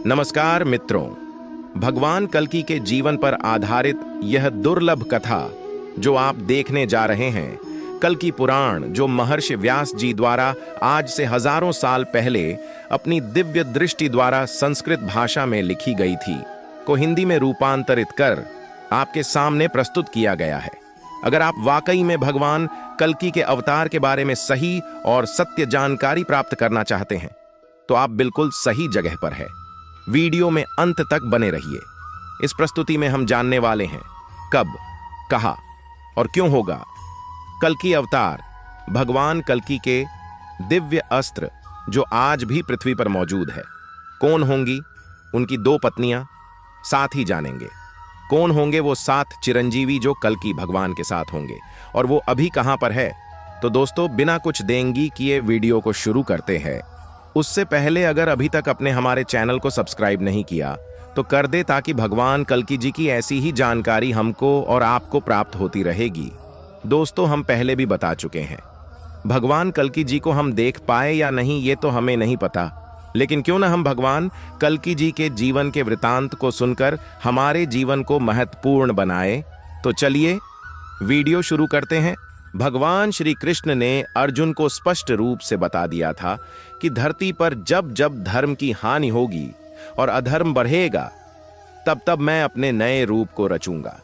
नमस्कार मित्रों, भगवान कल्कि के जीवन पर आधारित यह दुर्लभ कथा जो आप देखने जा रहे हैं, कल्कि पुराण, जो महर्षि व्यास जी द्वारा आज से हजारों साल पहले अपनी दिव्य दृष्टि द्वारा संस्कृत भाषा में लिखी गई थी, को हिंदी में रूपांतरित कर आपके सामने प्रस्तुत किया गया है। अगर आप वाकई में भगवान कल्कि के अवतार के बारे में सही और सत्य जानकारी प्राप्त करना चाहते हैं, तो आप बिल्कुल सही जगह पर हैं। वीडियो में अंत तक बने रहिए। इस प्रस्तुति में हम जानने वाले हैं कब, कहाँ और क्यों होगा कल्कि अवतार, भगवान कल्कि के दिव्य अस्त्र जो आज भी पृथ्वी पर मौजूद है, कौन होंगी उनकी 2 पत्नियां, साथ ही जानेंगे कौन होंगे वो 7 चिरंजीवी जो कल्कि भगवान के साथ होंगे और वो अभी कहां पर है। तो दोस्तों, बिना कुछ देंगी किए वीडियो को शुरू करते हैं। उससे पहले अगर अभी तक अपने हमारे चैनल को सब्सक्राइब नहीं किया तो कर दे, ताकि भगवान कल्कि जी की ऐसी ही जानकारी हमको और आपको प्राप्त होती रहेगी। दोस्तों, हम पहले भी बता चुके हैं, भगवान कल्कि जी को हम देख पाए या नहीं ये तो हमें नहीं पता, लेकिन क्यों ना हम भगवान कल्कि जी के जीवन के वृतांत को सुनकर हमारे जीवन को महत्वपूर्ण बनाए। तो चलिए वीडियो शुरू करते हैं। भगवान श्री कृष्ण ने अर्जुन को स्पष्ट रूप से बता दिया था कि धरती पर जब जब धर्म की हानि होगी और अधर्म बढ़ेगा, तब तब मैं अपने नए रूप को रचूंगा।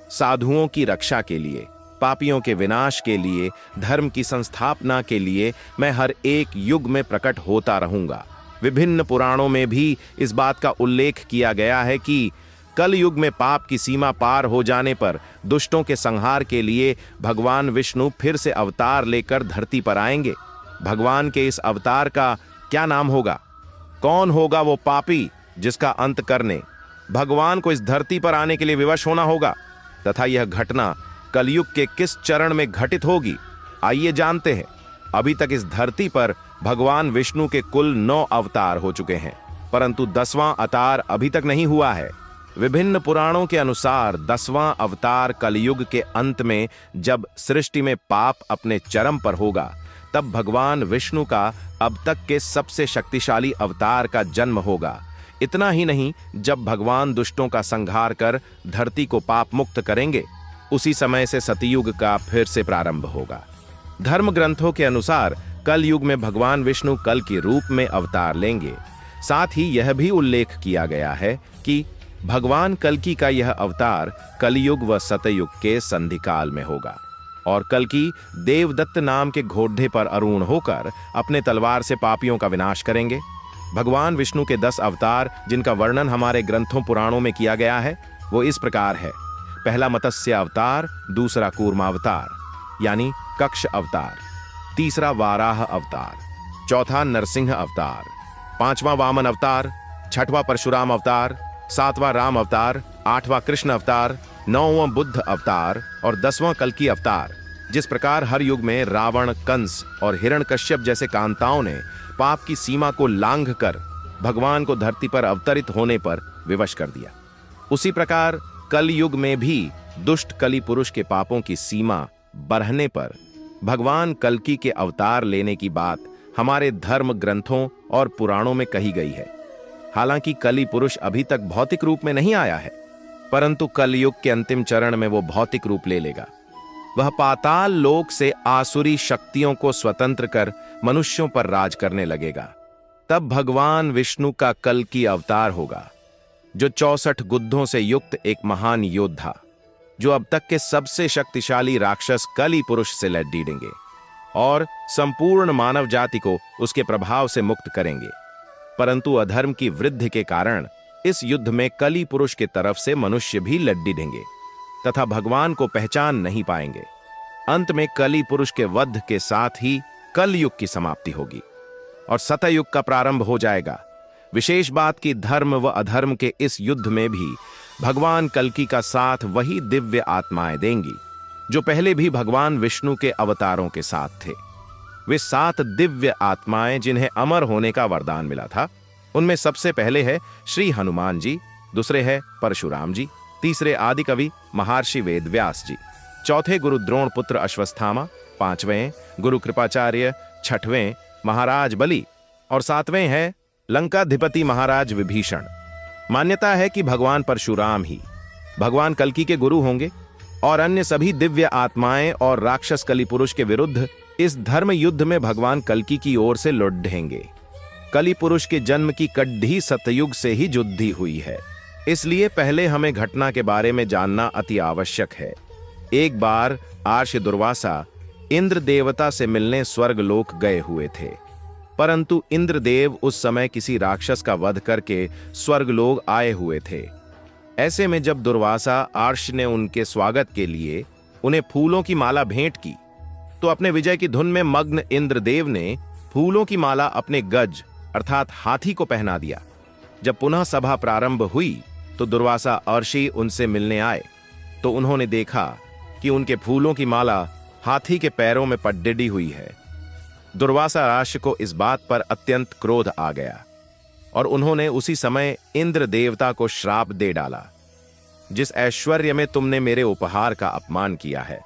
साधुओं की रक्षा के लिए, पापियों के विनाश के लिए, धर्म की संस्थापना के लिए मैं हर एक युग में प्रकट होता रहूंगा। विभिन्न पुराणों में भी इस बात का उल्लेख किया गया है कि कल युग में पाप की सीमा पार हो जाने पर दुष्टों के संहार के लिए भगवान विष्णु फिर से अवतार लेकर धरती पर आएंगे। भगवान के इस अवतार का क्या नाम होगा? कौन होगा वो पापी जिसका अंत करने भगवान को इस धरती पर आने के लिए विवश होना होगा, तथा यह घटना कलयुग के किस चरण में घटित होगी? आइए जानते हैं। अभी तक इस धरती पर भगवान विष्णु के कुल 9 अवतार हो चुके हैं, परंतु 10वां अवतार अभी तक नहीं हुआ है। विभिन्न पुराणों के अनुसार 10वां अवतार कलयुग के अंत में, जब सृष्टि में पाप अपने चरम पर होगा, तब भगवान विष्णु का अब तक के सबसे शक्तिशाली अवतार का जन्म होगा। इतना ही नहीं, जब भगवान दुष्टों का संहार कर धरती को पाप मुक्त करेंगे, उसी समय से सतयुग का फिर से प्रारंभ होगा। धर्म ग्रंथों के अनुसार कलयुग में भगवान विष्णु कल के रूप में अवतार लेंगे। साथ ही यह भी उल्लेख किया गया है कि भगवान कल्कि का यह अवतार कलयुग व सतयुग के संधिकाल में होगा और कल्कि देवदत्त नाम के घोड़े पर आरूढ़ होकर अपने तलवार से पापियों का विनाश करेंगे। भगवान विष्णु के 10 अवतार जिनका वर्णन हमारे ग्रंथों पुराणों में किया गया है, वो इस प्रकार है। पहला मत्स्य अवतार, दूसरा कूर्मा अवतार यानी कक्ष अवतार, तीसरा वाराह अवतार, चौथा नरसिंह अवतार, 5वां वामन अवतार, 6वां परशुराम अवतार, 7वां राम अवतार, 8वां कृष्ण अवतार, 9वां बुद्ध अवतार और 10वां कल्कि अवतार। जिस प्रकार हर युग में रावण, कंस और हिरण्यकश्यप जैसे कांताओं ने पाप की सीमा को लांघकर भगवान को धरती पर अवतरित होने पर विवश कर दिया, उसी प्रकार कल युग में भी दुष्ट कलि पुरुष के पापों की सीमा बढ़ने पर भगवान कल्कि के अवतार लेने की बात हमारे धर्म ग्रंथों और पुराणों में कही गई है। हालांकि कलि पुरुष अभी तक भौतिक रूप में नहीं आया है, परंतु कलयुग के अंतिम चरण में वो भौतिक रूप ले लेगा। वह पाताल लोक से आसुरी शक्तियों को स्वतंत्र कर मनुष्यों पर राज करने लगेगा। तब भगवान विष्णु का कल्कि अवतार होगा, जो 64 गुद्धों से युक्त एक महान योद्धा, जो अब तक के सबसे शक्तिशाली राक्षस कलि पुरुष से लड़ेंगे और संपूर्ण मानव जाति को उसके प्रभाव से मुक्त करेंगे। परंतु अधर्म की वृद्धि के कारण इस युद्ध में कलि पुरुष के तरफ से मनुष्य भी लड़ेंगे तथा भगवान को पहचान नहीं पाएंगे। अंत में कलि पुरुष के वध के साथ ही कल युग की समाप्ति होगी और सतयुग का प्रारंभ हो जाएगा। विशेष बात कि धर्म व अधर्म के इस युद्ध में भी भगवान कल्कि का साथ वही दिव्य आत्माएं देंगी जो पहले भी भगवान विष्णु के अवतारों के साथ थे। वे 7 दिव्य आत्माएं जिन्हें अमर होने का वरदान मिला था, उनमें सबसे पहले है श्री हनुमान जी, दूसरे है परशुराम जी, तीसरे आदि कवि महर्षि वेदव्यास जी, चौथे गुरु द्रोण पुत्र अश्वत्थामा, 5वें गुरु कृपाचार्य, 6वें महाराज बलि और 7वें है लंकाधिपति महाराज विभीषण। मान्यता है कि भगवान परशुराम ही भगवान कल्कि के गुरु होंगे और अन्य सभी दिव्य आत्माएं और राक्षस कलि पुरुष के विरुद्ध इस धर्म युद्ध में भगवान कल्कि की ओर से लौटेंगे। कलि पुरुष के जन्म की कड्डी सतयुग से ही जुद्धि हुई है, इसलिए पहले हमें घटना के बारे में जानना अति आवश्यक है। एक बार आर्ष दुर्वासा इंद्र देवता से मिलने स्वर्गलोक गए हुए थे, परंतु इंद्रदेव उस समय किसी राक्षस का वध करके स्वर्गलोक आए हुए थे। ऐसे में जब दुर्वासा आर्ष ने उनके स्वागत के लिए उन्हें फूलों की माला भेंट की, तो अपने विजय की धुन में मग्न इंद्रदेव ने फूलों की माला अपने गज अर्थात हाथी को पहना दिया। जब पुनः सभा प्रारंभ हुई तो दुर्वासा अर्षि उनसे मिलने आए, तो उन्होंने देखा कि उनके फूलों की माला हाथी के पैरों में पड्डी हुई है। दुर्वासा राशि को इस बात पर अत्यंत क्रोध आ गया और उन्होंने उसी समय इंद्र देवता को श्राप दे डाला, जिस ऐश्वर्य में तुमने मेरे उपहार का अपमान किया है,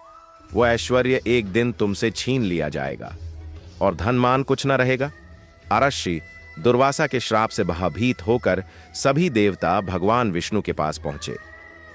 वो ऐश्वर्य एक दिन तुमसे छीन लिया जाएगा और धनमान कुछ न रहेगा। अर्षि दुर्वासा के श्राप से भयभीत होकर सभी देवता भगवान विष्णु के पास पहुंचे,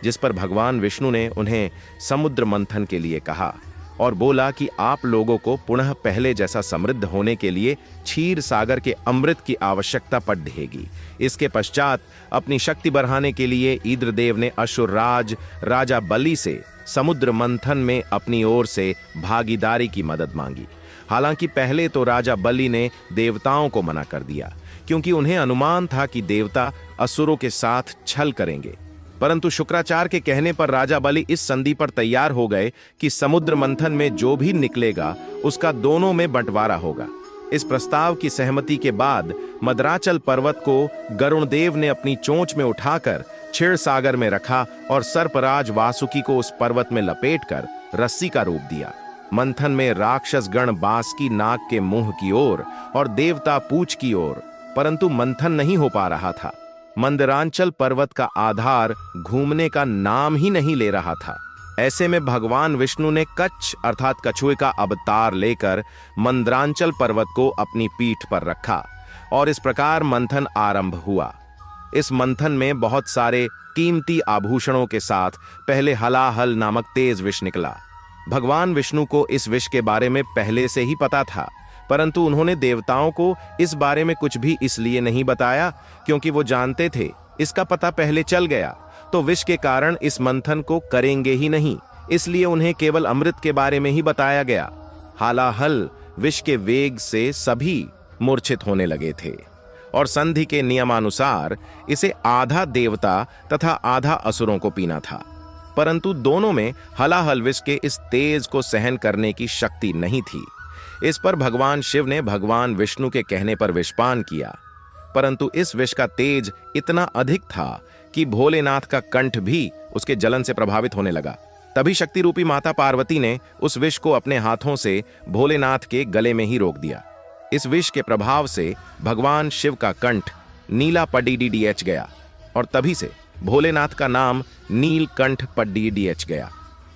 जिस पर भगवान विष्णु ने उन्हें समुद्र मंथन के लिए कहा और बोला कि आप लोगों को पुनः पहले जैसा समृद्ध होने के लिए क्षीर सागर के अमृत की आवश्यकता पड़ेगी। इसके पश्चात अपनी शक्ति बढ़ाने के लिए इंद्रदेव ने असुरराज राजा बलि से समुद्र मंथन में अपनी ओर से भागीदारी की मदद मांगी। हालांकि पहले तो राजा बलि ने देवताओं को मना कर दिया, क्योंकि उन्हें अनुमान था कि देवता असुरों के साथ छल करेंगे, परंतु शुक्राचार्य के कहने पर राजा बलि इस संधि पर तैयार हो गए कि समुद्र मंथन में जो भी निकलेगा उसका दोनों में बंटवारा होगा। इस प्रस्ताव की सहमति के बाद मदराचल पर्वत को गरुणदेव ने अपनी चोंच में उठाकर क्षीर सागर में रखा और सर्पराज वासुकी को उस पर्वत में लपेटकर रस्सी का रूप दिया। मंथन में राक्षस गण बांस की नाक के मुंह की ओर और देवता पूंछ की ओर, परंतु मंथन नहीं हो पा रहा था। मंदरांचल पर्वत का आधार घूमने का नाम ही नहीं ले रहा था। ऐसे में भगवान विष्णु ने कच्छ अर्थात कछुए का अवतार लेकर मंदरांचल पर्वत को अपनी पीठ पर रखा और इस प्रकार मंथन आरंभ हुआ। इस मंथन में बहुत सारे कीमती आभूषणों के साथ पहले हलाहल नामक तेज विष निकला। भगवान विष्णु को इस विष के बारे में पहले से ही पता था, परंतु उन्होंने देवताओं को इस बारे में कुछ भी इसलिए नहीं बताया क्योंकि वो जानते थे इसका पता पहले चल गया तो विष के कारण इस मंथन को करेंगे ही नहीं, इसलिए उन्हें केवल अमृत के बारे में ही बताया गया। हालाहल विष के वेग से सभी मूर्छित होने लगे थे और संधि के नियमानुसार इसे आधा देवता तथा आधा असुरों को पीना था, परंतु दोनों में हलाहल विष के इस तेज को सहन करने की शक्ति नहीं थी। इस पर भगवान शिव ने भगवान विष्णु के कहने पर विषपान किया, परंतु इस विष का तेज इतना अधिक था कि भोलेनाथ का कंठ भी उसके जलन से प्रभावित होने लगा। तभी शक्ति रूपी माता पार्वती ने उस विष को अपने हाथों से भोलेनाथ के गले में ही रोक दिया। इस विष के प्रभाव से भगवान शिव का कंठ नीला पड्डीडीएच गया और तभी से भोलेनाथ का नाम नीलकंठ पड्डीडीएच गया।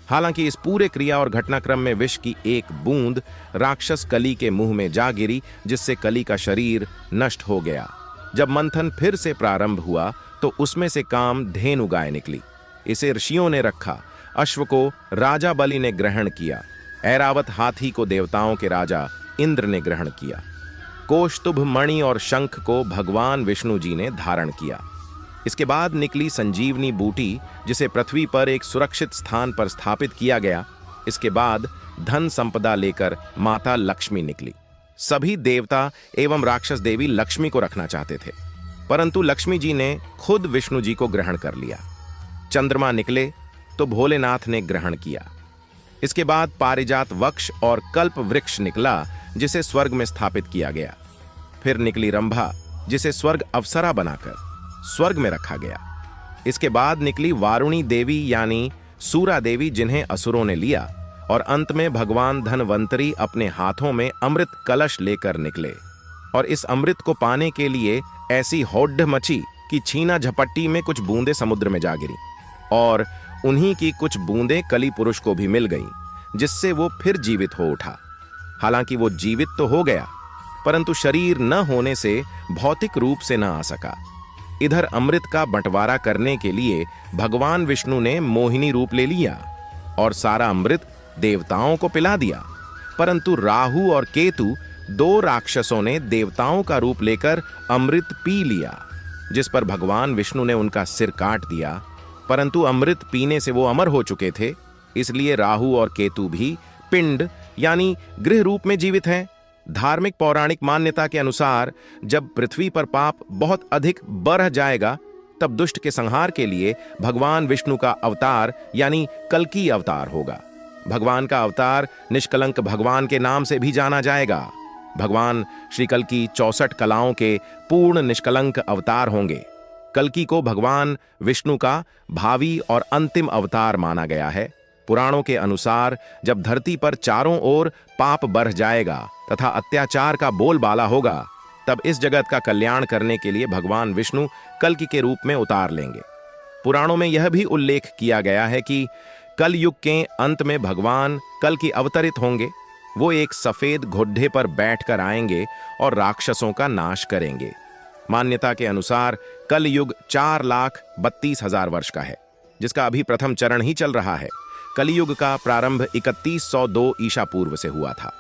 हालांकि इस पूरे क्रिया और घटनाक्रम में विष की एक बूंद राक्षस कली के मुंह में जा गिरी, जिससे कली का शरीर नष्ट हो गया। जब मंथन फिर से प्रारंभ हुआ तो उसमें से काम धेनु गाय निकली। इसे ऋषियों ने रखा। अश्व को राजा बलि ने ग्रहण किया। ऐरावत हाथी को देवताओं के राजा इंद्र ने ग्रहण किया। कौस्तुभ मणि और शंख को भगवान विष्णु जी ने धारण किया। इसके बाद निकली संजीवनी बूटी, जिसे पृथ्वी पर एक सुरक्षित स्थान पर स्थापित किया गया। इसके बाद धन संपदा लेकर माता लक्ष्मी निकली। सभी देवता एवं राक्षस देवी लक्ष्मी को रखना चाहते थे, परंतु लक्ष्मी जी ने खुद विष्णु जी को ग्रहण कर लिया। चंद्रमा निकले तो भोलेनाथ ने ग्रहण किया। इसके बाद पारिजात वृक्ष और कल्प वृक्ष निकला, जिसे स्वर्ग में स्थापित किया गया। फिर निकली रंभा, जिसे स्वर्ग अप्सरा बनाकर स्वर्ग में रखा गया। इसके बाद निकली वारुणी देवी यानी सूरा देवी, जिन्हें असुरों ने लिया, और अंत में भगवान धनवंतरी अपने हाथों में अमृत कलश लेकर निकले और इस अमृत को पाने के लिए ऐसी होड़ मची कि छीना झपट्टी में कुछ बूंदें समुद्र में जा गिरी और उन्हीं की कुछ बूंदें कली पुरुष को भी मिल गईं, जिससे वो फिर जीवित हो उठा। हालांकि वो जीवित तो हो गया, परंतु शरीर न होने से भौतिक रूप से न आ सका। इधर अमृत का बंटवारा करने के लिए भगवान विष्णु ने मोहिनी रूप ले लिया और सारा अमृत देवताओं को पिला दिया। परंतु राहु और केतु दो राक्षसों ने देवताओं का रूप लेकर अमृत पी लिया, जिस पर भगवान विष्णु ने उनका सिर काट दिया। परंतु अमृत पीने से वो अमर हो चुके थे, इसलिए राहु और केतु भी पिंड यानी गृह रूप में जीवित हैं। धार्मिक पौराणिक मान्यता के अनुसार जब पृथ्वी पर पाप बहुत अधिक बढ़ जाएगा, तब दुष्ट के संहार के लिए भगवान विष्णु का अवतार यानी कल्कि अवतार होगा। भगवान का अवतार निष्कलंक भगवान के नाम से भी जाना जाएगा। भगवान श्री कल्कि 64 कलाओं के पूर्ण निष्कलंक अवतार होंगे। कल्कि को भगवान विष्णु का भावी और अंतिम अवतार माना गया है। पुराणों के अनुसार जब धरती पर चारों ओर पाप बढ़ जाएगा तथा अत्याचार का बोलबाला होगा, तब इस जगत का कल्याण करने के लिए भगवान विष्णु कल्कि के रूप में उतार लेंगे। पुराणों में यह भी उल्लेख किया गया है कि कल युग के अंत में भगवान कल्कि अवतरित होंगे। वो एक सफेद घोड़े पर बैठकर आएंगे और राक्षसों का नाश करेंगे। मान्यता के अनुसार कल युग 4,32,000 वर्ष का है, जिसका अभी प्रथम चरण ही चल रहा है। कलियुग का प्रारंभ 3102 ईसा पूर्व से हुआ था,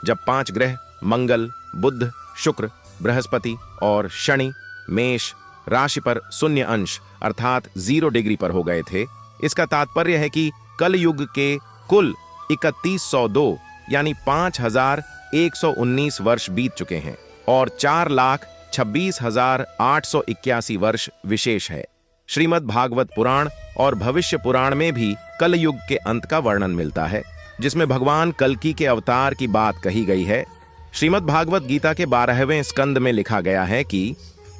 जब 5 ग्रह मंगल, बुध, शुक्र, बृहस्पति और शनि मेष राशि पर शून्य अंश अर्थात 0 डिग्री पर हो गए थे। इसका तात्पर्य है कि कलयुग के कुल 3102 यानी 5,119 वर्ष बीत चुके हैं और 4,26,881 वर्ष विशेष है। श्रीमद् भागवत पुराण और भविष्य पुराण में भी कलयुग के अंत का वर्णन मिलता है, जिसमें भगवान कल्कि के अवतार की बात कही गई है। श्रीमद् भागवत गीता के 12वें स्कंद में लिखा गया है कि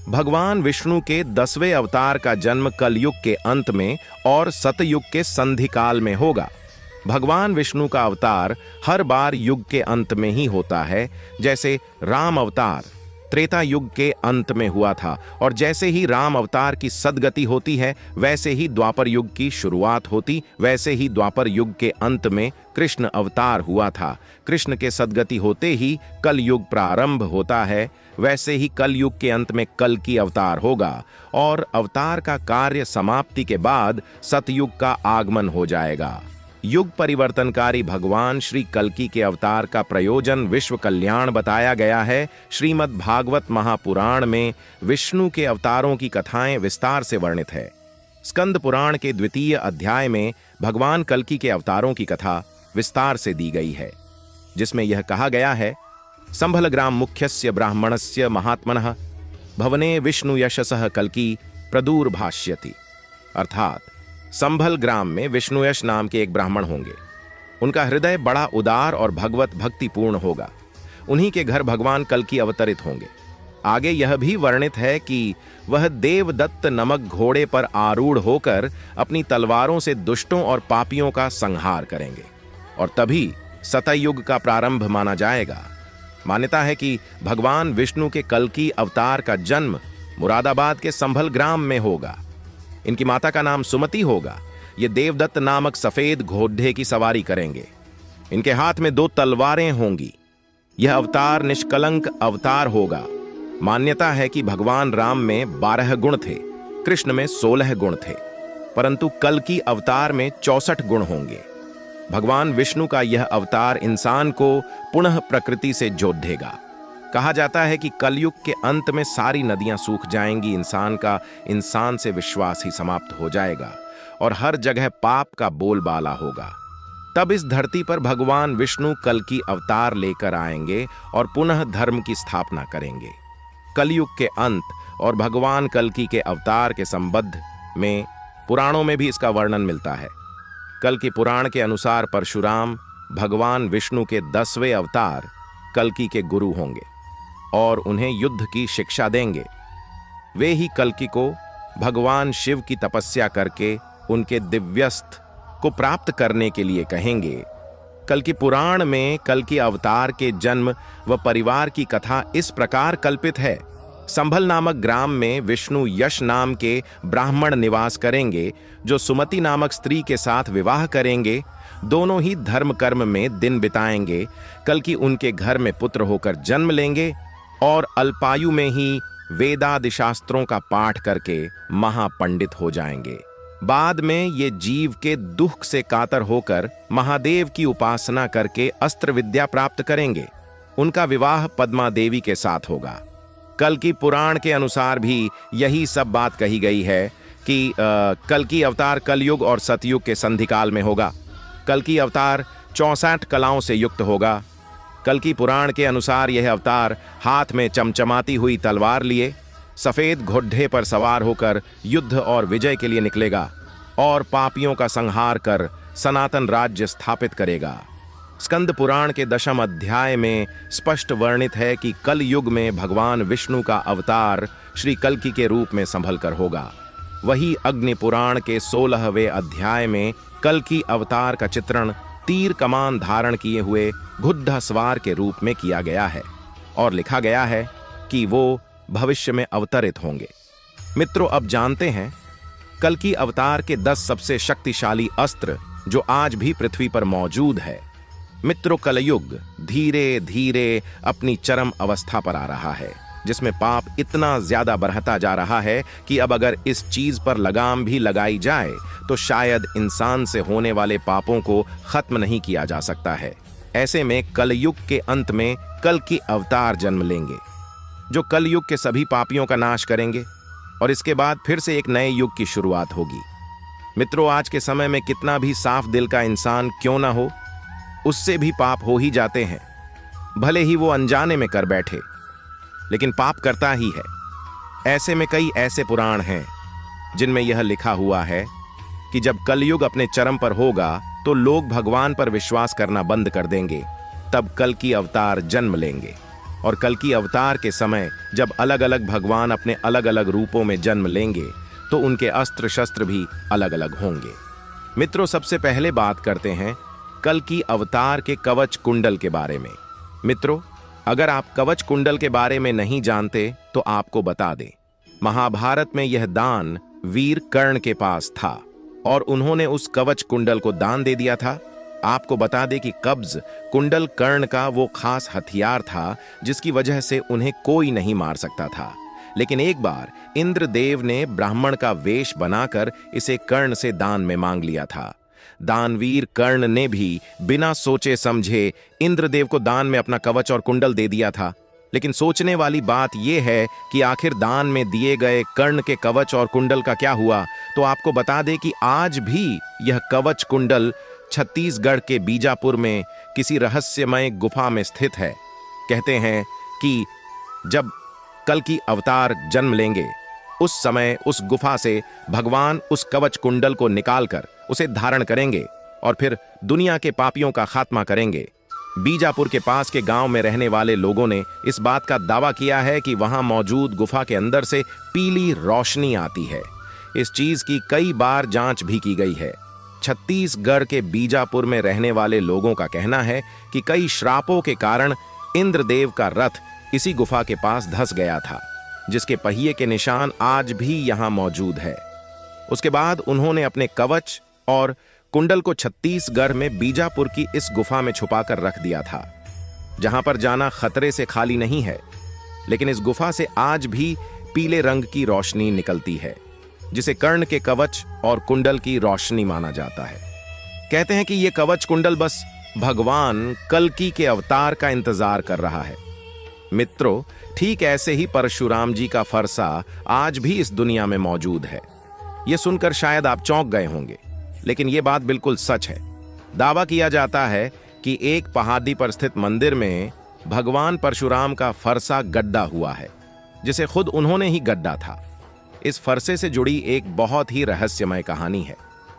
भगवान विष्णु के 10वें अवतार का जन्म कलयुग के अंत में और सतयुग के संधि काल में होगा। भगवान विष्णु का अवतार हर बार युग के अंत में ही होता है। जैसे राम अवतार त्रेता युग के अंत में हुआ था और जैसे ही राम अवतार की सदगति होती है, वैसे ही द्वापर युग की शुरुआत होती, वैसे ही द्वापर युग के अंत में कृष्ण अवतार हुआ था। कृष्ण के सदगति होते ही कल युग प्रारंभ होता है, वैसे ही कल युग के अंत में कल्कि अवतार होगा और अवतार का कार्य समाप्ति के बाद सतयुग का आगमन हो जाएगा। युग परिवर्तनकारी भगवान श्री कल्कि के अवतार का प्रयोजन विश्व कल्याण बताया गया है। श्रीमद् भागवत महापुराण में विष्णु के अवतारों की कथाएं विस्तार से वर्णित है। स्कंद पुराण के 2वें अध्याय में भगवान कल्कि के अवतारों की कथा विस्तार से दी गई है, जिसमें यह कहा गया है, संभल ग्राम मुख्यस्य ब्राह्मणस्य महात्मनः भवने विष्णु यशसः कल्कि प्रदुर्भाष्यति। अर्थात संभल ग्राम में विष्णुयश नाम के एक ब्राह्मण होंगे। उनका हृदय बड़ा उदार और भगवत भक्तिपूर्ण होगा। उन्हीं के घर भगवान कल्कि अवतरित होंगे। आगे यह भी वर्णित है कि वह देवदत्त नमक घोड़े पर आरूढ़ होकर अपनी तलवारों से दुष्टों और पापियों का संहार करेंगे और तभी सतयुग का प्रारंभ माना जाएगा। मान्यता है कि भगवान विष्णु के कल्कि अवतार का जन्म मुरादाबाद के संभल ग्राम में होगा। इनकी माता का नाम सुमति होगा। ये देवदत्त नामक सफेद घोड़े की सवारी करेंगे। इनके हाथ में 2 तलवारें होंगी। यह अवतार निष्कलंक अवतार होगा। मान्यता है कि भगवान राम में 12 गुण थे, कृष्ण में 16 गुण थे, परंतु कल्कि अवतार में 64 गुण होंगे। भगवान विष्णु का यह अवतार इंसान को पुनः प्रकृति से जोड़ देगा। कहा जाता है कि कलयुग के अंत में सारी नदियां सूख जाएंगी, इंसान का इंसान से विश्वास ही समाप्त हो जाएगा और हर जगह पाप का बोलबाला होगा। तब इस धरती पर भगवान विष्णु कल्कि अवतार लेकर आएंगे और पुनः धर्म की स्थापना करेंगे। कलयुग के अंत और भगवान कल्कि के अवतार के संबंध में पुराणों में भी इसका वर्णन मिलता है। कल्कि पुराण के अनुसार परशुराम भगवान विष्णु के 10वें अवतार कल्कि के गुरु होंगे और उन्हें युद्ध की शिक्षा देंगे। वे ही कल्कि को भगवान शिव की तपस्या करके उनके दिव्यस्त्र को प्राप्त करने के लिए कहेंगे। कल्कि पुराण में कल्कि अवतार के जन्म व परिवार की कथा इस प्रकार कल्पित है। संभल नामक ग्राम में विष्णु यश नाम के ब्राह्मण निवास करेंगे, जो सुमति नामक स्त्री के साथ विवाह करेंगे। दोनों ही धर्म कर्म में दिन बिताएंगे। कल्कि उनके घर में पुत्र होकर जन्म लेंगे और अल्पायु में ही वेदादि शास्त्रों का पाठ करके महापंडित हो जाएंगे। बाद में ये जीव के दुख से कातर होकर महादेव की उपासना करके अस्त्र विद्या प्राप्त करेंगे। उनका विवाह पद्मा देवी के साथ होगा। कल्कि पुराण के अनुसार भी यही सब बात कही गई है कि कल्कि अवतार कलयुग और सतयुग के संधिकाल में होगा। कल्कि अवतार 64 कलाओं से युक्त होगा। कल्कि पुराण के अनुसार यह अवतार हाथ में चमचमाती हुई तलवार लिए सफेद घोड़े पर सवार होकर युद्ध और विजय के लिए निकलेगा और पापियों का संहार कर सनातन राज्य स्थापित करेगा। स्कंद पुराण के 10वें अध्याय में स्पष्ट वर्णित है कि कल युग में भगवान विष्णु का अवतार श्री कल्कि के रूप में संभल कर होगा। वही अग्नि पुराण के 16वें अध्याय में कल्कि अवतार का चित्रण तीर कमान धारण किए हुए घुड्डा सवार के रूप में किया गया है और लिखा गया है कि वो भविष्य में अवतरित होंगे। मित्रों, अब जानते हैं कल्कि अवतार के 10 सबसे शक्तिशाली अस्त्र जो आज भी पृथ्वी पर मौजूद है। मित्रों, कलयुग धीरे धीरे अपनी चरम अवस्था पर आ रहा है, जिसमें पाप इतना ज्यादा बढ़ता जा रहा है कि अब अगर इस चीज पर लगाम भी लगाई जाए तो शायद इंसान से होने वाले पापों को खत्म नहीं किया जा सकता है। ऐसे में कलयुग के अंत में कल्कि अवतार जन्म लेंगे जो कलयुग के सभी पापियों का नाश करेंगे और इसके बाद फिर से एक नए युग की शुरुआत होगी। मित्रों, आज के समय में कितना भी साफ दिल का इंसान क्यों ना हो, उससे भी पाप हो ही जाते हैं। भले ही वो अनजाने में कर बैठे, लेकिन पाप करता ही है। ऐसे में कई ऐसे पुराण हैं जिनमें यह लिखा हुआ है कि जब कलयुग अपने चरम पर होगा तो लोग भगवान पर विश्वास करना बंद कर देंगे। तब कल्कि अवतार जन्म लेंगे और कल्कि अवतार के समय जब अलग अलग भगवान अपने अलग अलग रूपों में जन्म लेंगे तो उनके अस्त्र शस्त्र भी अलग अलग होंगे। मित्रों, सबसे पहले बात करते हैं कल्कि अवतार के कवच कुंडल के बारे में। मित्रों, अगर आप कवच कुंडल के बारे में नहीं जानते तो आपको बता दें, महाभारत में यह दान वीर कर्ण के पास था और उन्होंने उस कवच कुंडल को दान दे दिया था। आपको बता दें कि कब्ज कुंडल कर्ण का वो खास हथियार था जिसकी वजह से उन्हें कोई नहीं मार सकता था। लेकिन एक बार इंद्रदेव ने ब्राह्मण का वेश बनाकर इसे कर्ण से दान में मांग लिया था। दानवीर कर्ण ने भी बिना सोचे समझे इंद्रदेव को दान में अपना कवच और कुंडल दे दिया था। लेकिन सोचने वाली बात यह है कि आखिर दान में दिए गए कर्ण के कवच और कुंडल का क्या हुआ। तो आपको बता दें कि आज भी यह कवच कुंडल छत्तीसगढ़ के बीजापुर में किसी रहस्यमय गुफा में स्थित है। कहते हैं कि जब कल्कि अवतार जन्म लेंगे उस समय उस गुफा से भगवान उस कवच कुंडल को निकालकर उसे धारण करेंगे और फिर दुनिया के पापियों का खात्मा करेंगे। बीजापुर के पास के गांव में रहने वाले लोगों ने इस बात का दावा किया है कि वहां मौजूद गुफा के अंदर से पीली रोशनी आती है। इस चीज की कई बार जांच भी की गई है। छत्तीसगढ़ के बीजापुर में रहने वाले लोगों का कहना है कि कई श्रापों के कारण इंद्रदेव का रथ इसी गुफा के पास धंस गया था, जिसके पहिए के निशान आज भी यहां मौजूद है। उसके बाद उन्होंने अपने कवच और कुंडल को छत्तीसगढ़ में बीजापुर की इस गुफा में छुपाकर रख दिया था, जहां पर जाना खतरे से खाली नहीं है। लेकिन इस गुफा से आज भी पीले रंग की रोशनी निकलती है, जिसे कर्ण के कवच और कुंडल की रोशनी माना जाता है। कहते हैं कि यह कवच कुंडल बस भगवान कल्कि के अवतार का इंतजार कर रहा है। मित्रों, ठीक ऐसे ही परशुराम जी का फरसा आज भी इस दुनिया में मौजूद है। यह सुनकर शायद आप चौंक गए होंगे, लेकिन यह बात बिल्कुल सच है। दावा किया जाता है कि एक पहाड़ी पर स्थित मंदिर में भगवान परशुराम का फरसा गड्ढा हुआ है, जिसे खुद उन्होंने ही गड्ढा था। इस फरसे से जुड़ी एक बहुत ही रहस्यमय कहानी है,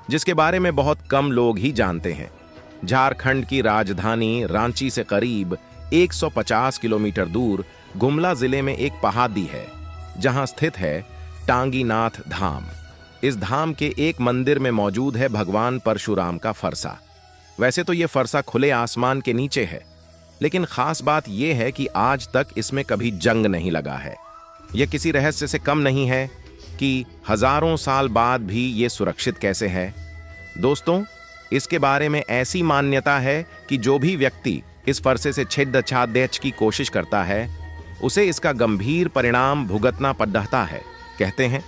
जिसके बारे में बहुत कम लोग ही जानते हैं। झारखंड की राजधानी रांची से करीब 150 किलोमीटर दूर गुमला जिले में एक पहाड़ी है, जहां स्थित है टांगीनाथ धाम। इस धाम के एक मंदिर में मौजूद है भगवान परशुराम का फरसा। वैसे तो यह फरसा खुले आसमान के नीचे है, लेकिन खास बात यह है कि आज तक इसमें कभी जंग नहीं लगा है। यह किसी रहस्य से कम नहीं है कि हजारों साल बाद भी यह सुरक्षित कैसे है। दोस्तों, इसके बारे में ऐसी मान्यता है कि जो भी व्यक्ति इस फरसे से छेद की कोशिश करता है उसे इसका गंभीर परिणाम भुगतना पड़ता है। कहते हैं,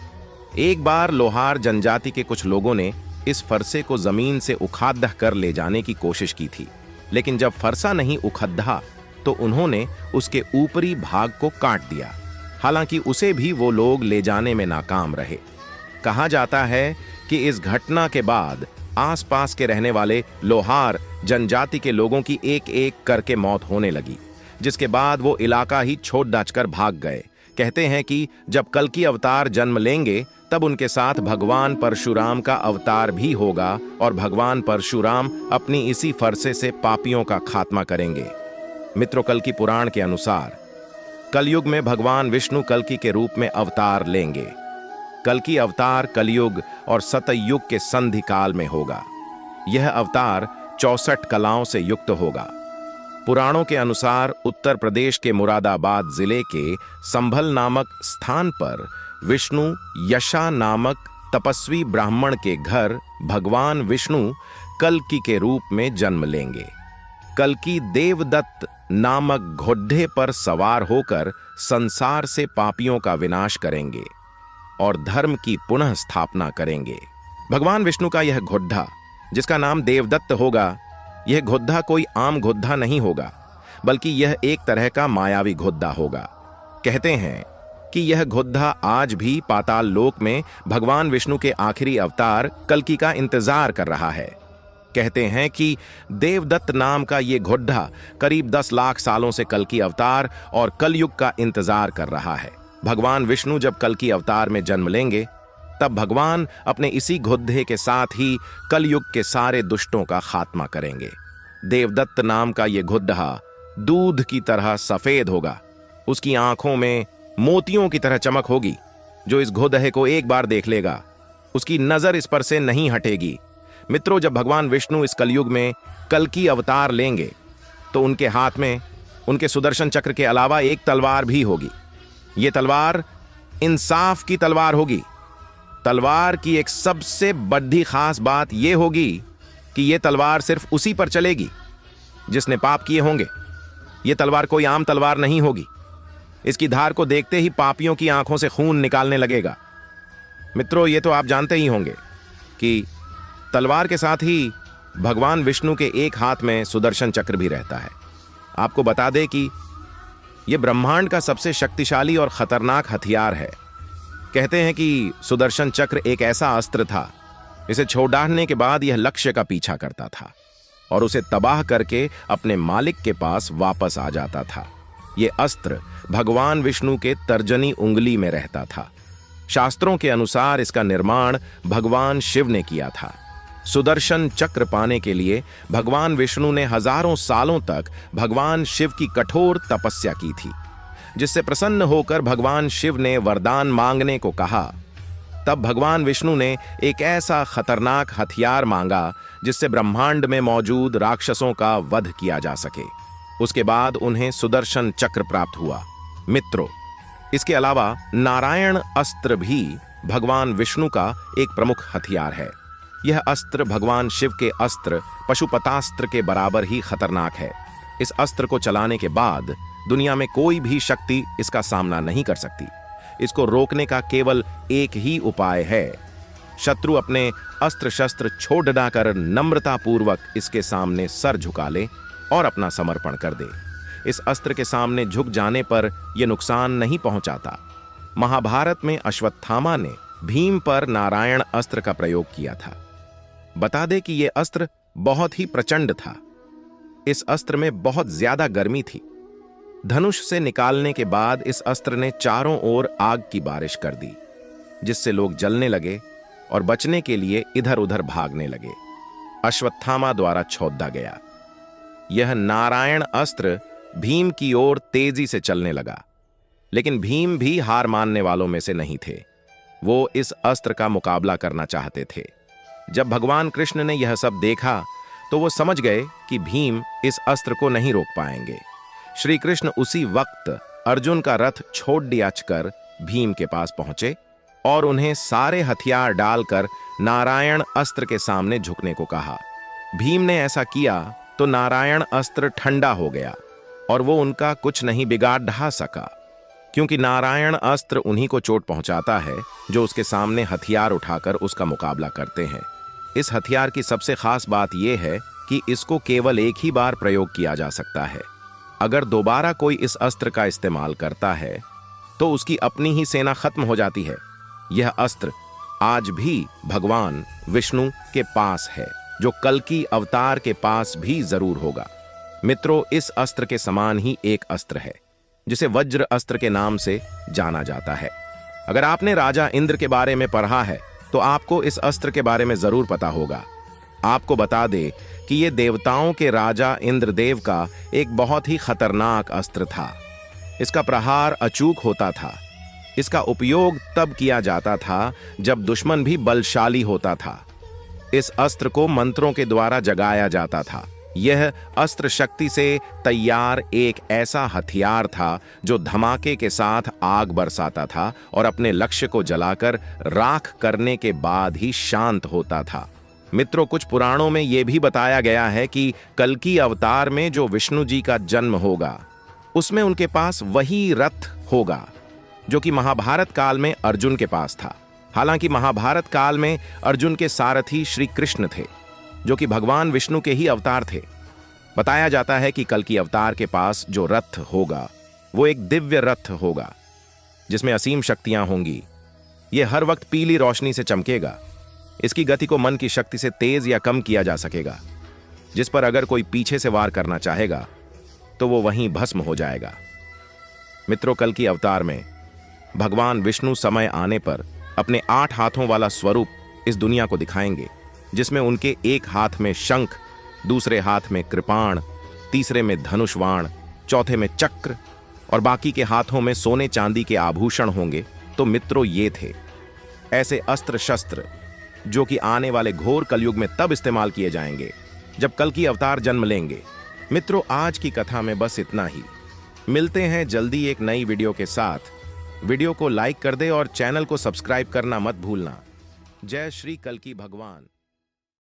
एक बार लोहार जनजाति के कुछ लोगों ने इस फरसे को जमीन से उखाड़ कर ले जाने की कोशिश की थी, लेकिन जब फरसा नहीं उखड़ा तो उन्होंने उसके ऊपरी भाग को काट दिया। हालांकि उसे भी वो लोग ले जाने में नाकाम रहे। कहा जाता है कि इस घटना के बाद आसपास के रहने वाले लोहार जनजाति के लोगों की एक एक करके मौत होने लगी, जिसके बाद वो इलाका ही छोड़ डाचकर भाग गए। कहते हैं कि जब कल्कि अवतार जन्म लेंगे तब उनके साथ भगवान परशुराम का अवतार भी होगा और भगवान परशुराम अपनी इसी फरसे से पापियों का खात्मा करेंगे। मित्रों, कल्कि पुराण के अनुसार कलयुग में भगवान विष्णु कल्कि के रूप में अवतार लेंगे। कल्कि अवतार कलयुग और सतयुग के संधि काल में होगा। यह अवतार 64 कलाओं से युक्त होगा। पुराणों के अनुसार उत्तर प्रदेश के मुरादाबाद जिले के संभल नामक स्थान पर विष्णु यशा नामक तपस्वी ब्राह्मण के घर भगवान विष्णु कल्कि के रूप में जन्म लेंगे। कल्कि देवदत्त नामक घोड़े पर सवार होकर संसार से पापियों का विनाश करेंगे और धर्म की पुनः स्थापना करेंगे। भगवान विष्णु का यह घोड़ा, जिसका नाम देवदत्त होगा, यह घोड़ा कोई आम घोड़ा नहीं होगा, बल्कि यह एक तरह का मायावी घोड़ा होगा। कहते हैं कि यह घोड़ा आज भी पाताल लोक में भगवान विष्णु के आखिरी अवतार कल्कि का इंतजार कर रहा है। कहते हैं कि देवदत्त नाम का यह घोड़ा करीब 10 लाख सालों से कल्कि अवतार और कलयुग का इंतजार कर रहा है। भगवान विष्णु जब कल्कि अवतार में जन्म लेंगे तब भगवान अपने इसी घोड़े के साथ ही कलयुग के सारे दुष्टों का खात्मा करेंगे। देवदत्त नाम का यह घोड़ा दूध की तरह सफेद होगा। उसकी आंखों में मोतियों की तरह चमक होगी। जो इस घोड़े को एक बार देख लेगा उसकी नजर इस पर से नहीं हटेगी। मित्रों, जब भगवान विष्णु इस कलयुग में कल्कि अवतार लेंगे तो उनके हाथ में उनके सुदर्शन चक्र के अलावा एक तलवार भी होगी। यह तलवार इंसाफ की तलवार होगी। तलवार की एक सबसे बड़ी खास बात यह होगी कि यह तलवार सिर्फ उसी पर चलेगी जिसने पाप किए होंगे। यह तलवार कोई आम तलवार नहीं होगी। इसकी धार को देखते ही पापियों की आंखों से खून निकालने लगेगा। मित्रों, यह तो आप जानते ही होंगे कि तलवार के साथ ही भगवान विष्णु के एक हाथ में सुदर्शन चक्र भी रहता है। आपको बता दें कि यह ब्रह्मांड का सबसे शक्तिशाली और खतरनाक हथियार है। कहते हैं कि सुदर्शन चक्र एक ऐसा अस्त्र था, इसे छोड़ डालने के बाद यह लक्ष्य का पीछा करता था और उसे तबाह करके अपने मालिक के पास वापस आ जाता था। यह अस्त्र भगवान विष्णु के तर्जनी उंगली में रहता था। शास्त्रों के अनुसार इसका निर्माण भगवान शिव ने किया था। सुदर्शन चक्र पाने के लिए भगवान विष्णु ने हजारों सालों तक भगवान शिव की कठोर तपस्या की थी, जिससे प्रसन्न होकर भगवान शिव ने वरदान मांगने को कहा। तब भगवान विष्णु ने एक ऐसा खतरनाक हथियार मांगा जिससे ब्रह्मांड में मौजूद राक्षसों का वध किया जा सके। उसके बाद उन्हें सुदर्शन चक्र प्राप्त हुआ। मित्रों, इसके अलावा नारायण अस्त्र भी भगवान विष्णु का एक प्रमुख हथियार है। यह अस्त्र भगवान शिव के अस्त्र पशुपतास्त्र के बराबर ही खतरनाक है। इस अस्त्र को चलाने के बाद दुनिया में कोई भी शक्ति इसका सामना नहीं कर सकती। इसको रोकने का केवल एक ही उपाय है, शत्रु अपने अस्त्र शस्त्र छोड़ डाकर नम्रतापूर्वक इसके सामने सर झुका ले और अपना समर्पण कर दे। इस अस्त्र के सामने झुक जाने पर यह नुकसान नहीं पहुंचाता। महाभारत में अश्वत्थामा ने भीम पर नारायण अस्त्र का प्रयोग किया था। बता दे कि यह अस्त्र बहुत ही प्रचंड था। इस अस्त्र में बहुत ज्यादा गर्मी थी। धनुष से निकालने के बाद इस अस्त्र ने चारों ओर आग की बारिश कर दी, जिससे लोग जलने लगे और बचने के लिए इधर उधर भागने लगे। अश्वत्थामा द्वारा छोड़ा गया। यह नारायण अस्त्र भीम की ओर तेजी से चलने लगा, लेकिन भीम भी हार मानने वालों में से नहीं थे। वो इस अस्त्र का मुकाबला करना चाहते थे। जब भगवान कृष्ण ने यह सब देखा तो वो समझ गए कि भीम इस अस्त्र को नहीं रोक पाएंगे। श्री कृष्ण उसी वक्त अर्जुन का रथ छोड़ कर भीम के पास पहुंचे और उन्हें सारे हथियार डालकर नारायण अस्त्र के सामने झुकने को कहा। भीम ने ऐसा किया तो नारायण अस्त्र ठंडा हो गया और वो उनका कुछ नहीं बिगाड़ ढा सका। क्योंकि नारायण अस्त्र उन्हीं को चोट पहुंचाता है जो उसके सामने हथियार उठाकर उसका मुकाबला करते हैं। इस हथियार की सबसे खास बात यह है कि इसको केवल एक ही बार प्रयोग किया जा सकता है। अगर दोबारा कोई इस अस्त्र का इस्तेमाल करता है तो उसकी अपनी ही सेना खत्म हो जाती है। यह अस्त्र आज भी भगवान विष्णु के पास है, जो कल्कि अवतार के पास भी जरूर होगा। मित्रों, इस अस्त्र के समान ही एक अस्त्र है जिसे वज्र अस्त्र के नाम से जाना जाता है। अगर आपने राजा इंद्र के बारे में पढ़ा है तो आपको इस अस्त्र के बारे में जरूर पता होगा। आपको बता दे कि यह देवताओं के राजा इंद्रदेव का एक बहुत ही खतरनाक अस्त्र था। इसका प्रहार अचूक होता था। इसका उपयोग तब किया जाता था जब दुश्मन भी बलशाली होता था। इस अस्त्र को मंत्रों के द्वारा जगाया जाता था। यह अस्त्र शक्ति से तैयार एक ऐसा हथियार था जो धमाके के साथ आग बरसाता था और अपने लक्ष्य को जलाकर राख करने के बाद ही शांत होता था। मित्रों, कुछ पुराणों में यह भी बताया गया है कि कल्कि अवतार में जो विष्णु जी का जन्म होगा उसमें उनके पास वही रथ होगा जो कि महाभारत काल में अर्जुन के पास था। हालांकि महाभारत काल में अर्जुन के सारथी श्री कृष्ण थे, जो कि भगवान विष्णु के ही अवतार थे। बताया जाता है कि कल्कि अवतार के पास जो रथ होगा वो एक दिव्य रथ होगा जिसमें असीम शक्तियां होंगी। यह हर वक्त पीली रोशनी से चमकेगा। इसकी गति को मन की शक्ति से तेज या कम किया जा सकेगा, जिस पर अगर कोई पीछे से वार करना चाहेगा तो वो वहीं भस्म हो जाएगा। मित्रों, कल्कि अवतार में भगवान विष्णु समय आने पर अपने 8 हाथों वाला स्वरूप इस दुनिया को दिखाएंगे, जिसमें उनके एक हाथ में शंख, दूसरे हाथ में कृपाण, तीसरे में धनुष्वाण, चौथे में चक्र और बाकी के हाथों में सोने चांदी के आभूषण होंगे। तो मित्रों, ये थे ऐसे अस्त्र शस्त्र जो कि आने वाले घोर कलयुग में तब इस्तेमाल किए जाएंगे जब कल्कि अवतार जन्म लेंगे। मित्रों, आज की कथा में बस इतना ही। मिलते हैं जल्दी एक नई वीडियो के साथ। वीडियो को लाइक कर दे और चैनल को सब्सक्राइब करना मत भूलना। जय श्री कल्कि भगवान।